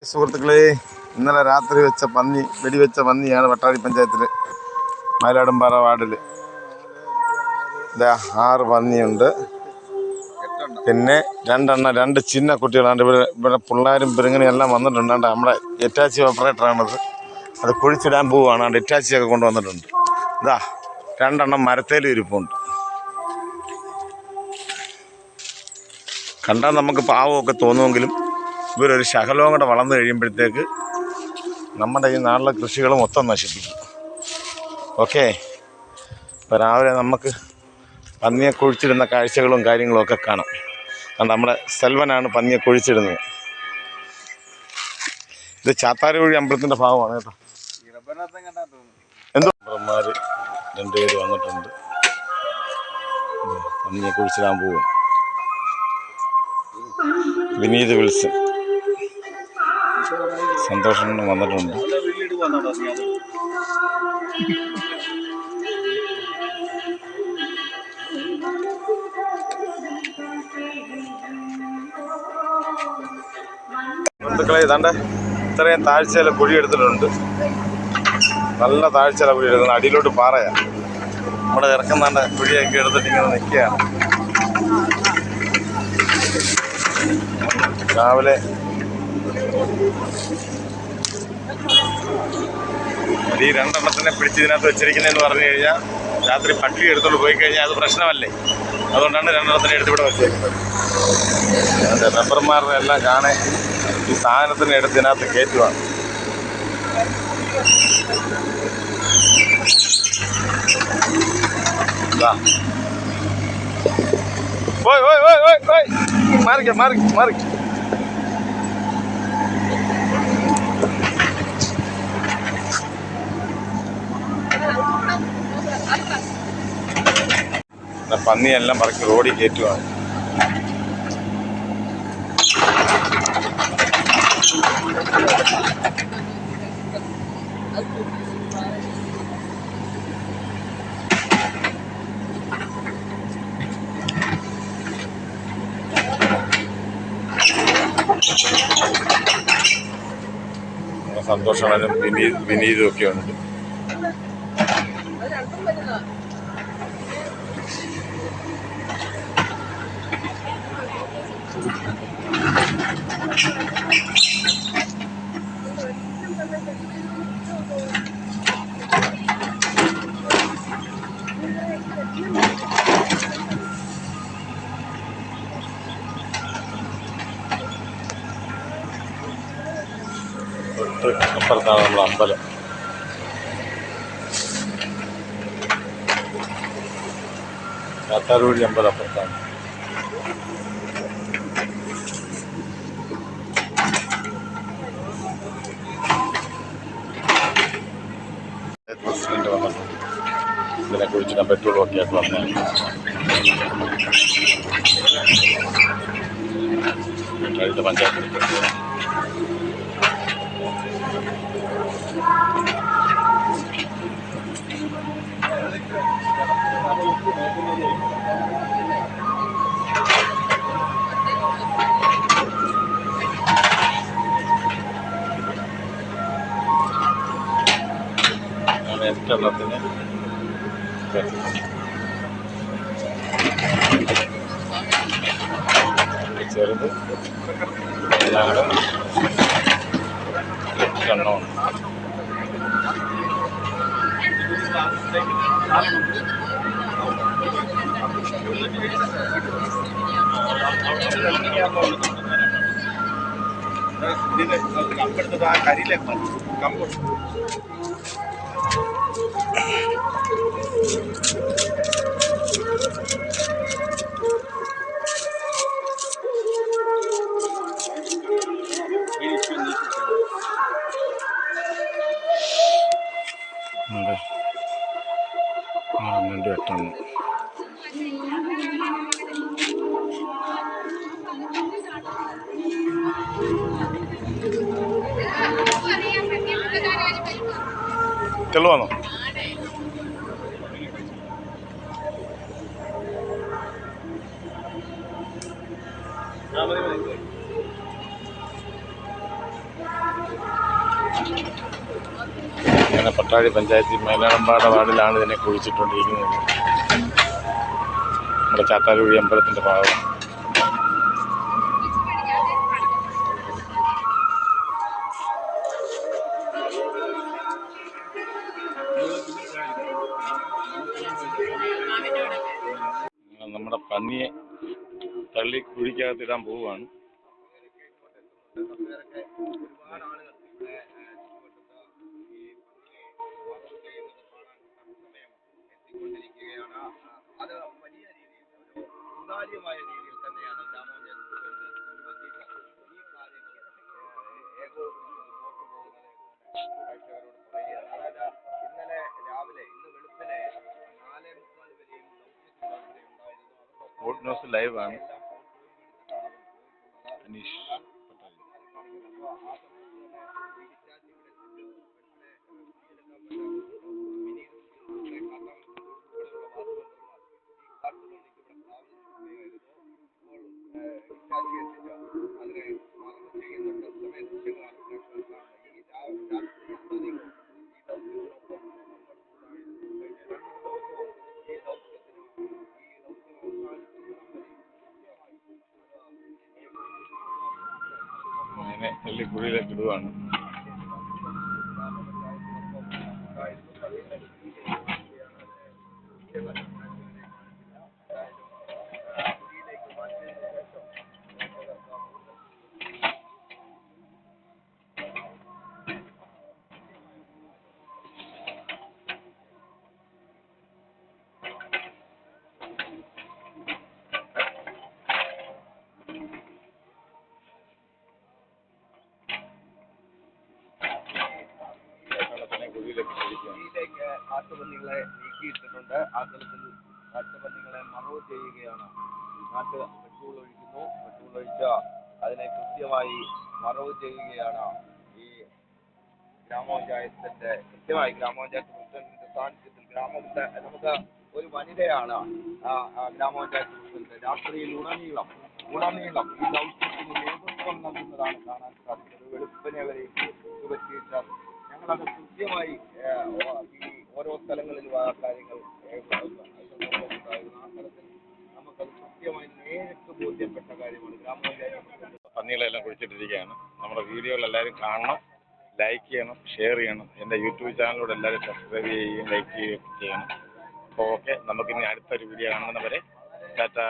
സുഹൃത്തുക്കളെ, ഇന്നലെ രാത്രി വെച്ച വെടിവെച്ച പന്നിയാണ് വട്ടാഴി പഞ്ചായത്തിൽ മയിലാടുംപാറ വാർഡിൽ. 6 പന്നിയുണ്ട്. പിന്നെ 2 ചിന്ന കുട്ടികളാണ്. ഇവിടെ പിള്ളേരും പെരുങ്ങനെയും എല്ലാം വന്നിട്ടുണ്ട്. നമ്മുടെ എറ്റാച്ചി ഓപ്പറേറ്ററാണത്. അത് കുഴിച്ചിടാൻ പോവുകയാണ്. എറ്റാച്ചിയൊക്കെ കൊണ്ടുവന്നിട്ടുണ്ട്. 2 മരത്തേലും ഇരിപ്പുണ്ട്. കണ്ടാൽ നമുക്ക് പാവമൊക്കെ തോന്നുമെങ്കിലും ഇവരൊരു ശകലവും കൂടെ വളർന്നു കഴിയുമ്പോഴത്തേക്ക് നമ്മുടെ ഈ നാട്ടിലെ കൃഷികൾ മൊത്തം നശിപ്പിക്കും. ഓക്കെ, ഇപ്പോൾ രാവിലെ നമുക്ക് പന്നിയെ കുഴിച്ചിടുന്ന കാഴ്ചകളും കാര്യങ്ങളും ഒക്കെ കാണാം. നമ്മുടെ സെൽവനാണ് പന്നിയെ കുഴിച്ചിടുന്നത്. ഇത് ചാത്താരുകുഴി അമ്പലത്തിൻ്റെ ഭാഗമാണ് കേട്ടോ. എന്തോ മെമ്പർമാർ 2 പേര് വന്നിട്ടുണ്ട്. പന്നിയെ കുഴിച്ചിടാൻ പോവും. വിനീത് വിൽസൺ, സന്തോഷം വന്നിട്ടുണ്ട്. ബന്ധുക്കളെ, ഇതാണ്ട് ഇത്രയും താഴ്ചയില കുഴി എടുത്തിട്ടുണ്ട്. നല്ല താഴ്ചയില കുഴി എടുക്കുന്നത്. അടിയിലോട്ട് പാറയാണ്. നമ്മുടെ ഇറക്കുന്നാണ്ട് കുഴിയൊക്കെ എടുത്തിട്ട് ഇങ്ങനെ നിൽക്കുകയാണ്. രാവിലെ ഈ 2 എണ്ണത്തിനെ പിടിച്ചതിനകത്ത് വെച്ചിരിക്കുന്നതെന്ന് പറഞ്ഞു കഴിഞ്ഞാൽ രാത്രി പട്ടി എടുത്തോണ്ട് പോയി കഴിഞ്ഞാൽ അത് പ്രശ്നമല്ലേ. അതുകൊണ്ടാണ് 2 എണ്ണത്തിനെ എടുത്തിവിടെ വെച്ചേക്കുന്നത്. അതിൻ്റെ മെമ്പർമാരുടെ എല്ലാം കാണാൻ ഈ സാധനത്തിനെ എടുത്തതിനകത്ത് കയറ്റുവാണ്. മാറിക്ക. പന്നിയെല്ലാം പറക്കി റോഡിൽ കയറ്റുവാണ്. സന്തോഷമാനും വിനീതും ഒക്കെ ഉണ്ട്. അപ്പുറത്താണ് നമ്മുടെ അമ്പലം. ചാത്താരുകുഴി അമ്പലം അപ്പുറത്താണ്. പ്രസിഡന്റ് വന്നിട്ടുണ്ട്. ഇതിനെ കുറിച്ചിട്ട് പെട്രോളും ഒക്കെ ആയിട്ട് വന്നേ. അടുത്ത പഞ്ചായത്തിൽ എണ്ണത്തിന് ചെറുത് എല്ലാം കൂടെ 8 എണ്ണമാണ്. കരിയിലേക്ക് കമ്പോസ്റ്റ് ഉണ്ട്. 8 എണ്ണം. തെളിവാണോ? അങ്ങനെ പട്ടാഴി പഞ്ചായത്തിൽ മേലാളമ്പാട വാർഡിലാണ് ഇതിനെ കുഴിച്ചിട്ടുകൊണ്ടിരിക്കുന്നത്. നമ്മുടെ ചാത്താരുകുഴി അമ്പലത്തിൻ്റെ ഭാഗം. നമ്മുടെ പന്നിയെ തള്ളി കുഴിക്കകത്തിടാൻ പോവുകയാണ്. അത് വലിയ രീതിയിൽ ഒരു സുതാര്യമായ രീതിയിൽ തന്നെയാണ് ഗ്രാമപഞ്ചായത്ത് ഈ കാര്യങ്ങൾ ഏകോപിപ്പിച്ച് മുമ്പോട്ട് പോകുന്നത് പ്രേക്ഷകരോട് പറയുകയാണ്. അതായത് ഇന്നലെ രാവിലെ ഇന്ന് വെളുപ്പിനെ 4:45 വരെയും വോട്ട് ന്യൂസ് ലൈവാണ്. അനീഷ് അങ്ങനെ തള്ളി കുഴിയിലേക്ക് ഇടുവാണ്. കുഴിയിലേക്ക് കാട്ടുപന്നികളെ നീക്കിയിട്ടിട്ടുണ്ട്. ആ സ്ഥലത്തിൽ കാട്ടുപന്നികളെ മറവ് ചെയ്യുകയാണ്. പെട്രോൾ ഒഴിക്കുന്നു. പെട്രോൾ ഒഴിച്ച് അതിനെ കൃത്യമായി മറവ് ചെയ്യുകയാണ്. ഈ ഗ്രാമപഞ്ചായത്തിന്റെ ഗ്രാമപഞ്ചായത്ത് പ്രസിഡന്റിന്റെ സാന്നിധ്യത്തിൽ നമുക്ക് ഒരു വനിതയാണ് ഗ്രാമപഞ്ചായത്ത് പ്രസിഡന്റ്. രാത്രിയിൽ ഉടനീളം ഈ ദൗത്യത്തിന് നേതൃത്വം നൽകുന്നതാണ് കാണാൻ സാധിച്ചത്. വെളുപ്പിനെ വരെ പറ്റിയിട്ട് ഞങ്ങളത് കൃത്യമായി ഈ ഓരോ സ്ഥലങ്ങളിലും ആ കാര്യങ്ങൾ ആ സ്ഥലത്തിൽ നമുക്കത് കൃത്യമായി നേരിട്ട് ബോധ്യപ്പെട്ട കാര്യമാണ്. ഗ്രാമപഞ്ചായത്ത് പന്നികളെല്ലാം കുഴിച്ചിട്ടിരിക്കുകയാണ്. നമ്മുടെ വീഡിയോകൾ എല്ലാവരും കാണണം, ലൈക്ക് ചെയ്യണം, ഷെയർ ചെയ്യണം. എൻ്റെ യൂട്യൂബ് ചാനലിലൂടെ എല്ലാവരും സബ്സ്ക്രൈബ് ചെയ്യുകയും ലൈക്ക് ചെയ്യുകയും ചെയ്യണം. അപ്പോൾ ഓക്കെ, നമുക്കിനി അടുത്തൊരു വീഡിയോ കാണുന്നവരെ ടാറ്റാ.